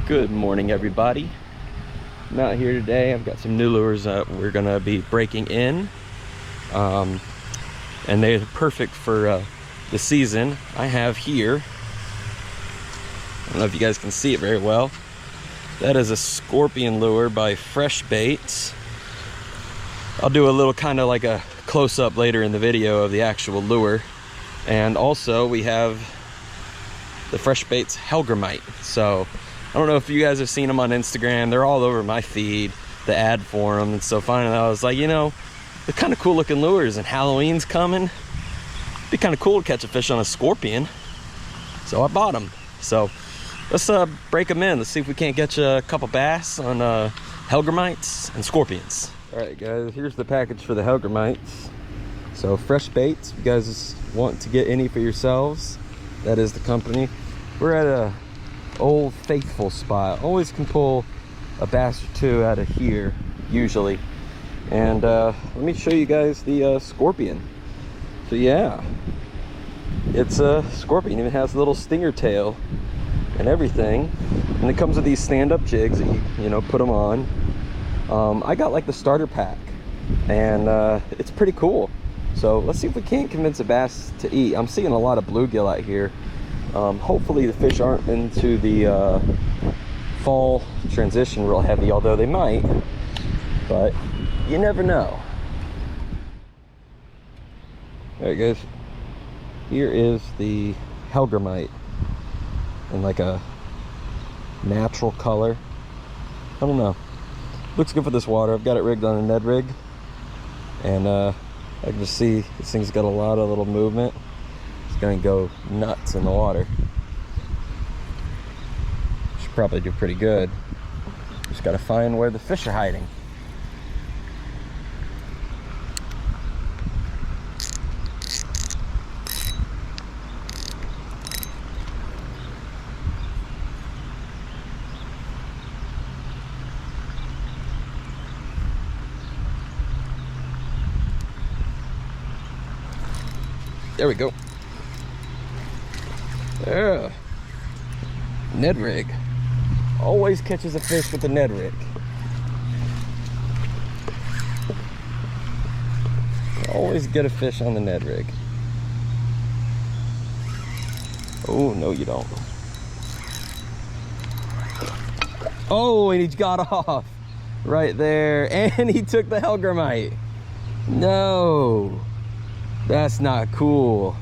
Good morning, everybody. I'm out here today. I've got some new lures that we're gonna be breaking in, and they're perfect for the season. I have here, I don't know if you guys can see it very well, that is a scorpion lure by Baitz. I'll do a little kind of like a close-up later in the video of the actual lure. And also we have the Baitz Hellgramite. So I don't know if you guys have seen them on Instagram. They're all over my feed, the ad for them. And so finally I was like, you know, they're kind of cool looking lures, and Halloween's coming. It'd be kind of cool to catch a fish on a scorpion. So I bought them. So let's break them in. Let's see if we can't catch a couple bass on Hellgramites and scorpions. All right, guys, here's the package for the Hellgramites. So Baitz, if you guys want to get any for yourselves, that is the company. We're at a Old Faithful spot. Always can pull a bass or two out of here, usually. And let me show you guys the scorpion. So yeah, it's a scorpion. It even has a little stinger tail and everything. And it comes with these stand-up jigs that you know, put them on. I got like the starter pack, and it's pretty cool. So let's see if we can't convince a bass to eat. I'm seeing a lot of bluegill out here. Hopefully the fish aren't into the fall transition real heavy, although they might, but you never know. All right, guys, here is the Hellgramite in like a natural color. I don't know, looks good for this water. I've got it rigged on a Ned rig, and I can just see this thing's got a lot of little movement. It's gonna go nuts in the water. Should probably do pretty good. Just gotta find where the fish are hiding. There we go. Yeah. Ned rig. Always catches a fish with the Ned rig. Always get a fish on the Ned rig. Oh, no you don't. Oh, and he got off right there. And he took the Hellgramite. No. That's not cool.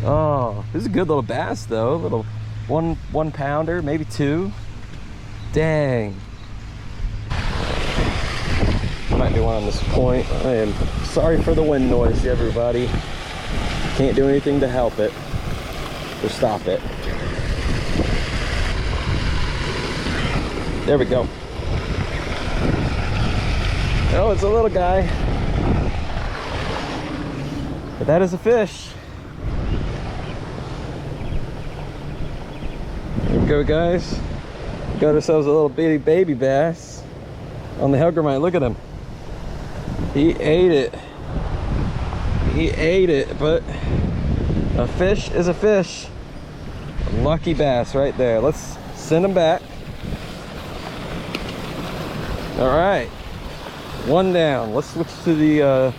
Oh, this is a good little bass though. Little one pounder, maybe two. Dang. Might be one on this point. I am sorry for the wind noise, everybody. Can't do anything to help it or stop it. There we go. Oh, it's a little guy. But that is a fish. There we go, guys. Got ourselves a little bitty baby bass on the Hellgramite. Look at him. He ate it. He ate it, but a fish is a fish. A lucky bass right there. Let's send him back. All right, one down. Let's switch to the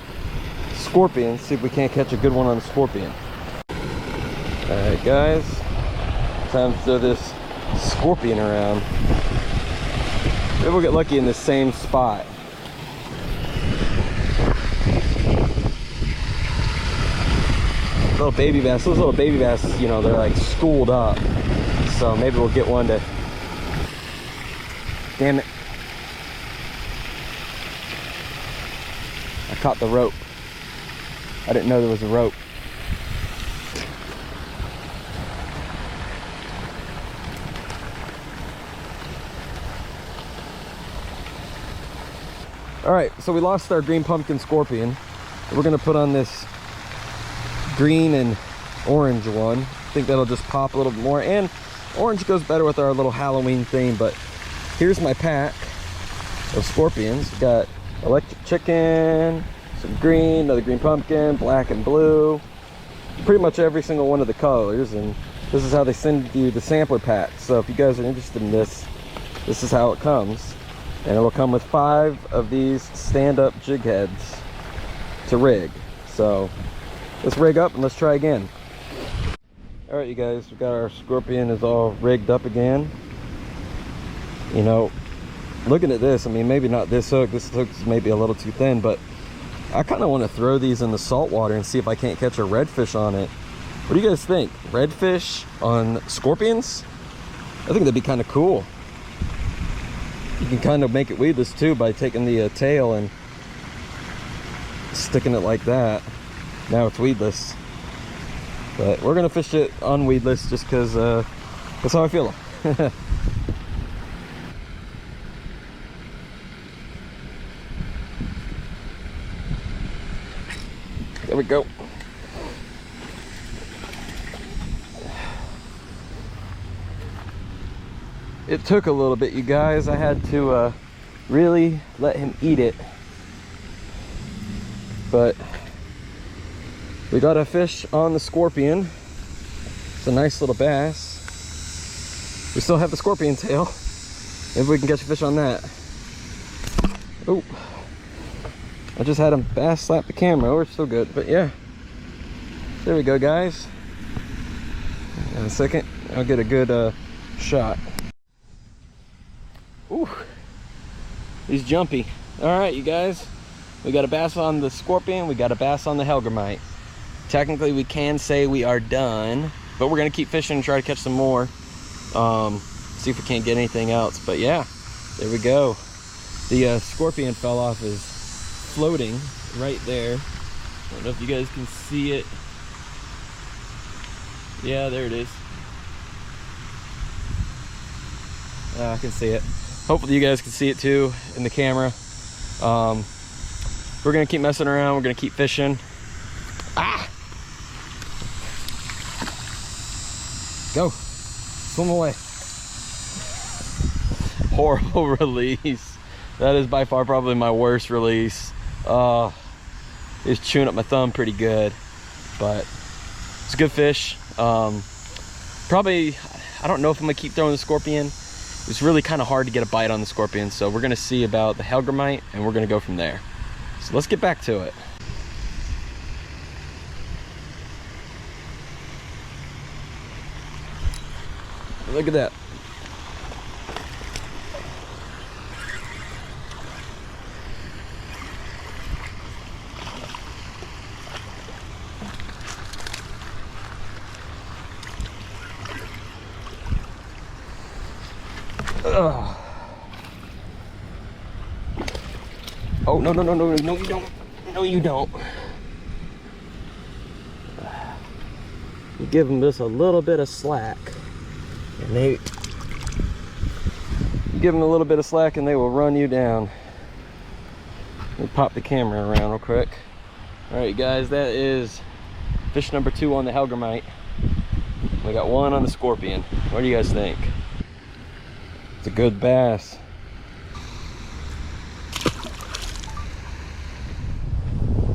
scorpion, see if we can't catch a good one on the scorpion. All right, guys, time to throw this scorpion around. Maybe we'll get lucky in the same spot. Little baby bass, those little baby bass, you know, they're like schooled up, so maybe we'll get one to, damn it, I caught the rope. I didn't know there was a rope. All right, so we lost our green pumpkin scorpion. We're gonna put on this green and orange one. I think that'll just pop a little bit more, and orange goes better with our little Halloween theme. But here's my pack of scorpions. Got electric chicken, some green, another green pumpkin, black and blue, pretty much every single one of the colors. And This is how they send you the sampler pack. So if you guys are interested in this, this is how it comes. And it'll come with 5 of these stand-up jig heads to rig. So let's rig up and let's try again. All right, you guys, we got our Scorpion is all rigged up again. You know, looking at this, I mean, maybe not this hook. This hook's maybe a little too thin, but I kind of want to throw these in the salt water and see if I can't catch a redfish on it. What do you guys think? Redfish on scorpions? I think that'd be kind of cool. You can kind of make it weedless too by taking the tail and sticking it like that. Now it's weedless. But we're gonna fish it on weedless just because that's how I feel. There we go. It took a little bit, you guys. I had to really let him eat it. But we got a fish on the Scorpion. It's a nice little bass. We still have the Scorpion tail. Maybe we can catch a fish on that. Oh, I just had him bass slap the camera. We're still good, but yeah. There we go, guys. In a second, I'll get a good shot. Ooh, he's jumpy. All right, you guys. We got a bass on the Scorpion. We got a bass on the Hellgramite. Technically, we can say we are done, but we're gonna keep fishing and try to catch some more. See if we can't get anything else. But yeah, there we go. The Scorpion fell off is floating right there. I don't know if you guys can see it. Yeah, there it is. I can see it. Hopefully you guys can see it too in the camera. We're gonna keep messing around. We're gonna keep fishing. Ah! Go, swim away. Horrible release. That is by far probably my worst release. It's chewing up my thumb pretty good, but it's a good fish. Probably, I don't know if I'm gonna keep throwing the Scorpion. It's really kind of hard to get a bite on the Scorpion, so we're gonna see about the Hellgramite and we're gonna go from there. So let's get back to it. Look at that. Ugh. Oh, no, no, no, no, no, you don't. No, you don't. You give them just a little bit of slack, and you give them a little bit of slack and they will run you down. Let me pop the camera around real quick. All right, guys, that is fish number 2 on the Hellgramite. We got 1 on the Scorpion. What do you guys think? It's a good bass.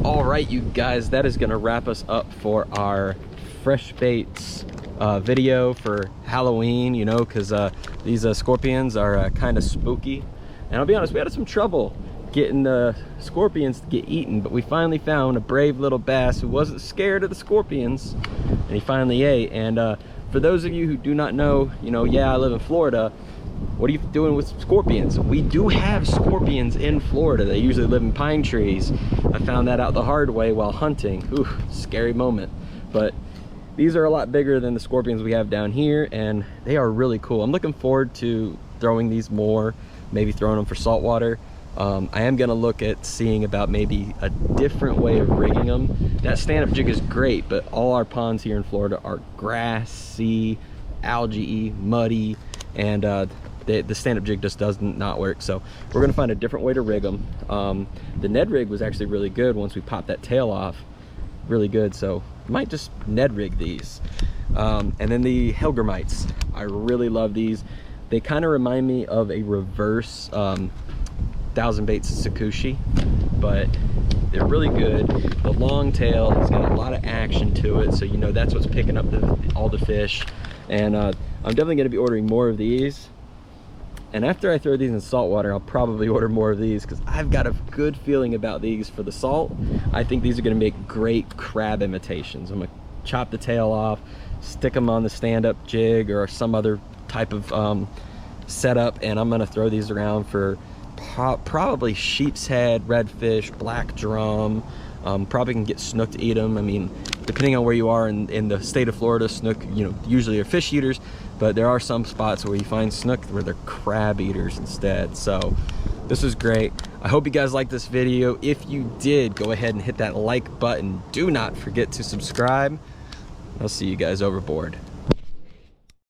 All right, you guys, that is gonna wrap us up for our fresh baits video for Halloween, you know, because these Scorpions are kind of spooky. And I'll be honest, we had some trouble getting the Scorpions to get eaten, but we finally found a brave little bass who wasn't scared of the Scorpions, and he finally ate. And for those of you who do not know, you know, yeah, I live in Florida. What are you doing with scorpions? We do have scorpions in Florida. They usually live in pine trees. I found that out the hard way while hunting. Ooh, scary moment. But these are a lot bigger than the scorpions we have down here, and they are really cool. I'm looking forward to throwing these more, maybe throwing them for saltwater. I am gonna look at seeing about maybe a different way of rigging them. That stand-up jig is great, but all our ponds here in Florida are grassy, algae, muddy, and the stand-up jig just does not work. So we're gonna find a different way to rig them. The Ned rig was actually really good once we popped that tail off. Really good, so might just Ned rig these. And then the Hellgramites, I really love these. They kind of remind me of a reverse Thousand Baits Sakushi, but they're really good. The long tail has got a lot of action to it, so you know that's what's picking up all the fish. And I'm definitely going to be ordering more of these. And after I throw these in salt water, I'll probably order more of these because I've got a good feeling about these for the salt. I think these are going to make great crab imitations. I'm going to chop the tail off, stick them on the stand-up jig or some other type of setup, and I'm going to throw these around for probably sheep's head, redfish, black drum. Probably can get snook to eat them. I mean, depending on where you are in the state of Florida, snook, you know, usually are fish eaters, but there are some spots where you find snook where they're crab eaters instead. So this was great. I hope you guys liked this video. If you did, go ahead and hit that like button. Do not forget to subscribe. I'll see you guys overboard.